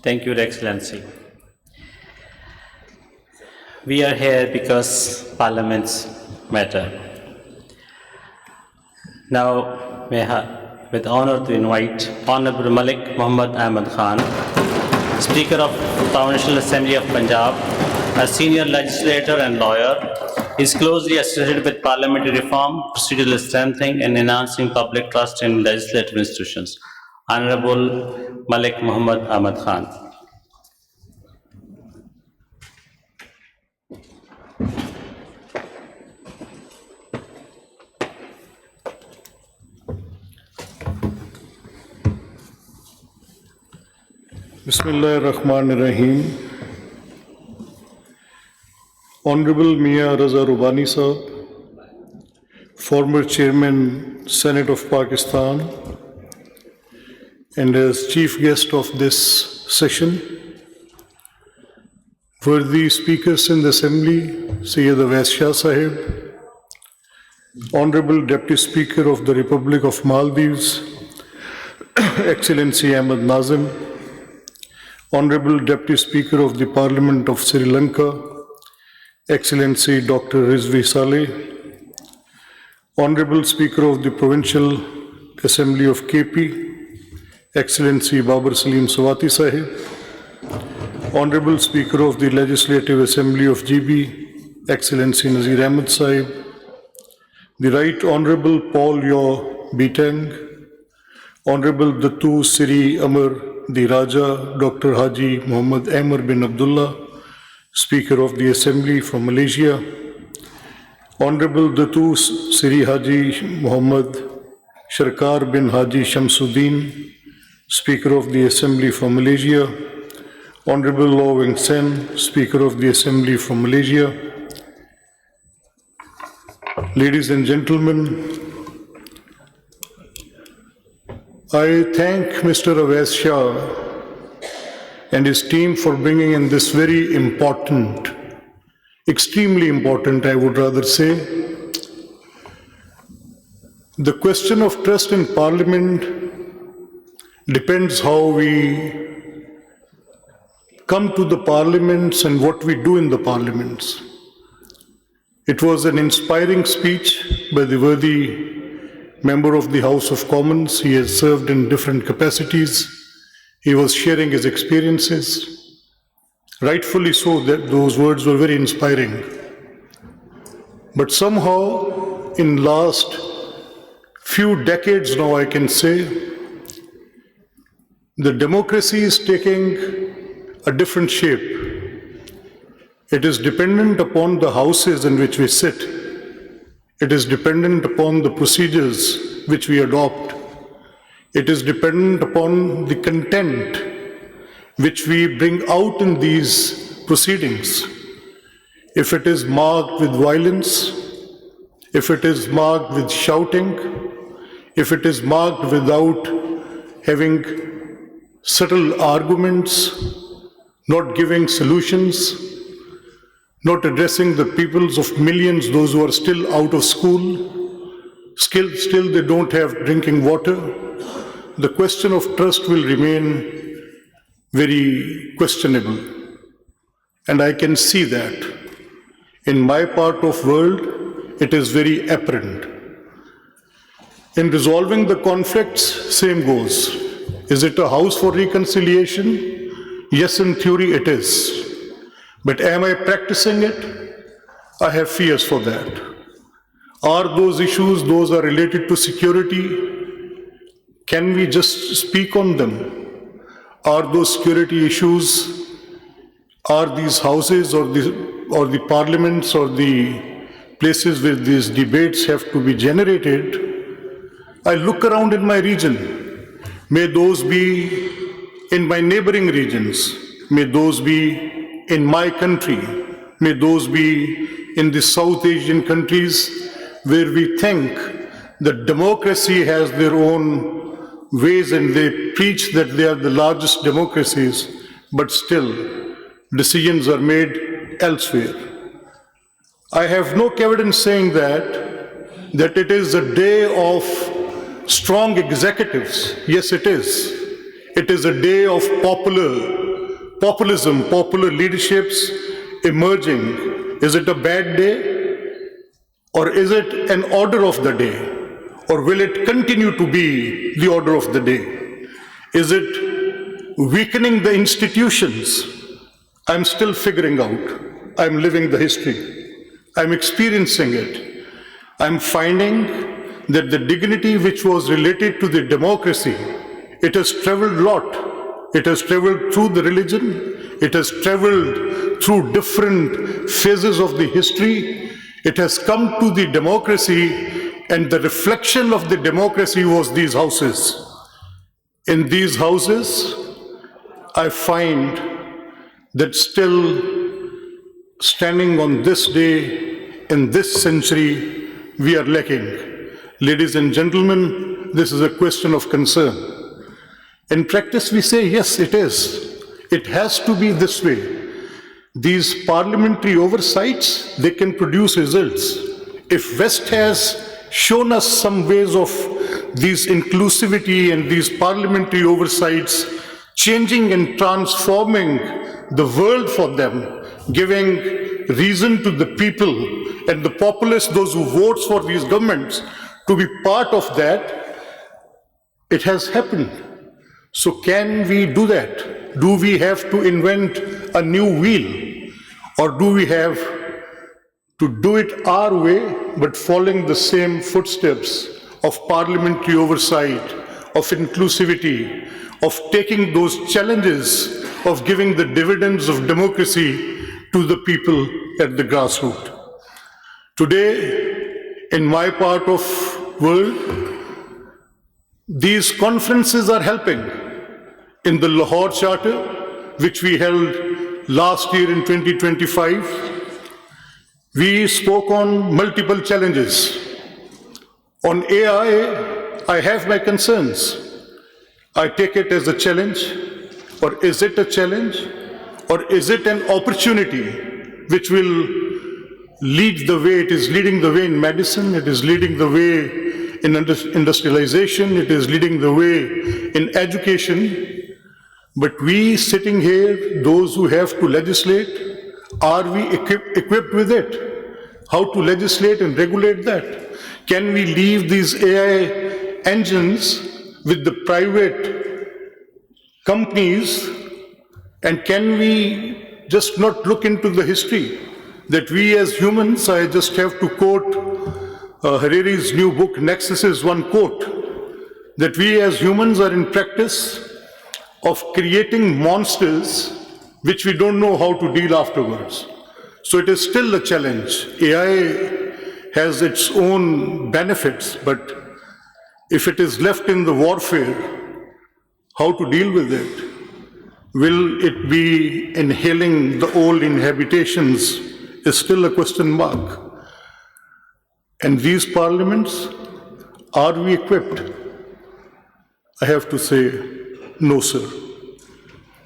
Thank you, Your Excellency. We are here because parliaments matter. Now, may I, with honor to invite Honorable Malik Muhammad Ahmed Khan, Speaker of Provincial Assembly of Punjab, a senior legislator and lawyer. He is closely associated with parliamentary reform, procedural strengthening, and enhancing public trust in legislative institutions. Honorable Malik Muhammad Ahmed Khan. Bismillahirrahmanirrahim. Honorable Mia Raza Rubani Sahab, former Chairman, Senate of Pakistan, and as chief guest of this session, worthy speakers in the Assembly, Sayyid Awais Shah Sahib, Honorable Deputy Speaker of the Republic of Maldives, Excellency Ahmed Nazim, Honorable Deputy Speaker of the Parliament of Sri Lanka, Excellency Dr. Rizvi Saleh, Honorable Speaker of the Provincial Assembly of KP, Excellency Babar Salim Swati Sahib, Honorable Speaker of the Legislative Assembly of GB, Excellency Nazir Ahmed Sahib, the Right Honorable Paul Yaw Bitang, Honorable Datu Siri Amar the Raja, Dr. Haji Muhammad Amr bin Abdullah, Speaker of the Assembly from Malaysia, Honorable Datu Siri Haji Muhammad Sharkar bin Haji Shamsuddin, Speaker of the Assembly from Malaysia, Honorable Law Wing Sen, Speaker of the Assembly from Malaysia. Ladies and gentlemen, I thank Mr. Awais Shah and his team for bringing in this very important, extremely important, I would rather say. The question of trust in Parliament depends how we come to the parliaments and what we do in the parliaments. It was an inspiring speech by the worthy member of the House of Commons. He has served in different capacities. He was sharing his experiences. Rightfully so, that those words were very inspiring. But somehow, in last few decades now, I can say, the democracy is taking a different shape. It is dependent upon the houses in which we sit. It is dependent upon the procedures which we adopt. It is dependent upon the content which we bring out in these proceedings. If it is marked with violence, if it is marked with shouting, if it is marked without having subtle arguments, not giving solutions, not addressing the peoples of millions, those who are still out of school, still they don't have drinking water, the question of trust will remain very questionable. And I can see that. In my part of world, it is very apparent. In resolving the conflicts, same goes. Is it a house for reconciliation? Yes, in theory it is. But am I practicing it? I have fears for that. Are those issues, those are related to security? Can we just speak on them? Are those security issues, are these houses or the parliaments or the places where these debates have to be generated? I look around in my region. May those be in my neighboring regions. May those be in my country, may those be in the South Asian countries where we think that democracy has their own ways and they preach that they are the largest democracies, but still decisions are made elsewhere. I have no evidence saying that it is a day of strong executives. Yes, it is. It is a day of popular populism, popular leaderships emerging. Is it a bad day? Or is it an order of the day? Or will it continue to be the order of the day? Is it weakening the institutions? I'm still figuring out. I'm living the history. I'm experiencing it. I'm finding that the dignity which was related to the democracy, it has traveled a lot. It has traveled through the religion. It has traveled through different phases of the history. It has come to the democracy, and the reflection of the democracy was these houses. In these houses, I find that still standing on this day, in this century, we are lacking. Ladies and gentlemen, this is a question of concern. In practice, we say, yes, it is. It has to be this way. These parliamentary oversights, they can produce results. If West has shown us some ways of these inclusivity and these parliamentary oversights, changing and transforming the world for them, giving reason to the people and the populace, those who vote for these governments, to be part of that, it has happened. So can we do that? Do we have to invent a new wheel? Or do we have to do it our way, but following the same footsteps of parliamentary oversight, of inclusivity, of taking those challenges, of giving the dividends of democracy to the people at the grassroots? Today, in my part of world, these conferences are helping. In the Lahore Charter, which we held last year in 2025, we spoke on multiple challenges. On AI, I have my concerns. I take it as a challenge, or is it a challenge, or is it an opportunity which will lead the way? It is leading the way in medicine, it is leading the way in industrialization, it is leading the way in education. But we sitting here, those who have to legislate, are we equipped with it? How to legislate and regulate that? Can we leave these AI engines with the private companies? And can we just not look into the history? That we as humans, I just have to quote Harari's new book, Nexus is one quote, that we as humans are in practice of creating monsters which we don't know how to deal afterwards. So it is still a challenge. AI has its own benefits, but if it is left in the warfare, how to deal with it? Will it be inhaling the old inhabitations is still a question mark. And these parliaments, are we equipped? I have to say, no, sir.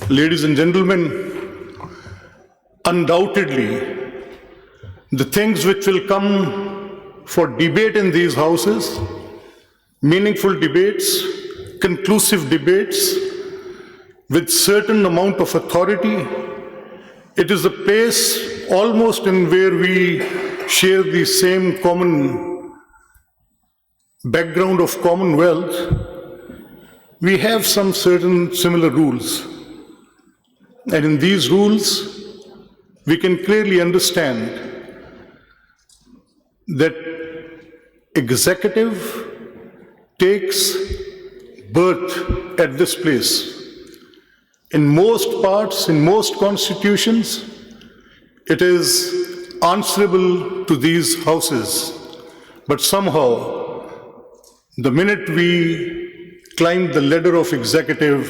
Ladies and gentlemen, undoubtedly, the things which will come for debate in these houses, meaningful debates, conclusive debates, with certain amount of authority, it is a place almost in where we share the same common background of commonwealth. We have some certain similar rules. And in these rules, we can clearly understand that executive takes birth at this place. In most parts, in most constitutions, it is answerable to these houses. But somehow, the minute we climb the ladder of executive,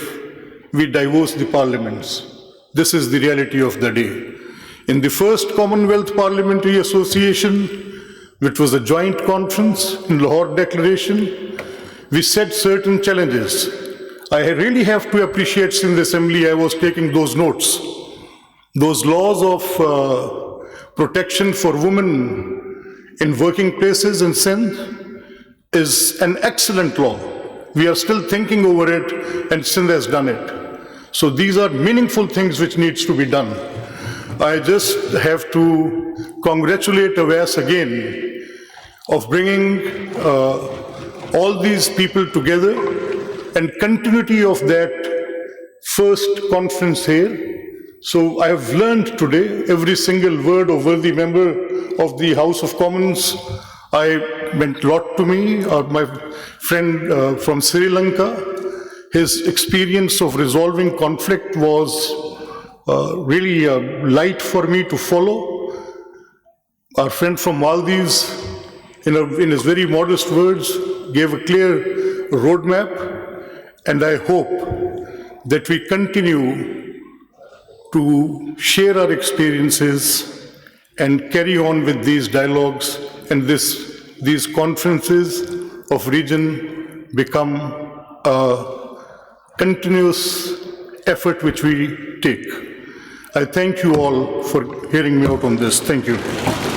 we divorce the parliaments. This is the reality of the day. In the first Commonwealth Parliamentary Association, which was a joint conference in Lahore Declaration, we set certain challenges. I really have to appreciate, in the assembly I was taking those notes. Those laws of protection for women in working places in Sindh is an excellent law. We are still thinking over it, and Sindh has done it. So these are meaningful things which needs to be done. I just have to congratulate Avas again of bringing all these people together and continuity of that first conference here. So I have learned today every single word of worthy member of the House of Commons. I meant a lot to me. My friend from Sri Lanka, his experience of resolving conflict was really light for me to follow. Our friend from Maldives, in his very modest words, gave a clear roadmap, and I hope that we continue to share our experiences and carry on with these dialogues, and these conferences of region become a continuous effort which we take. I thank you all for hearing me out on this. Thank you.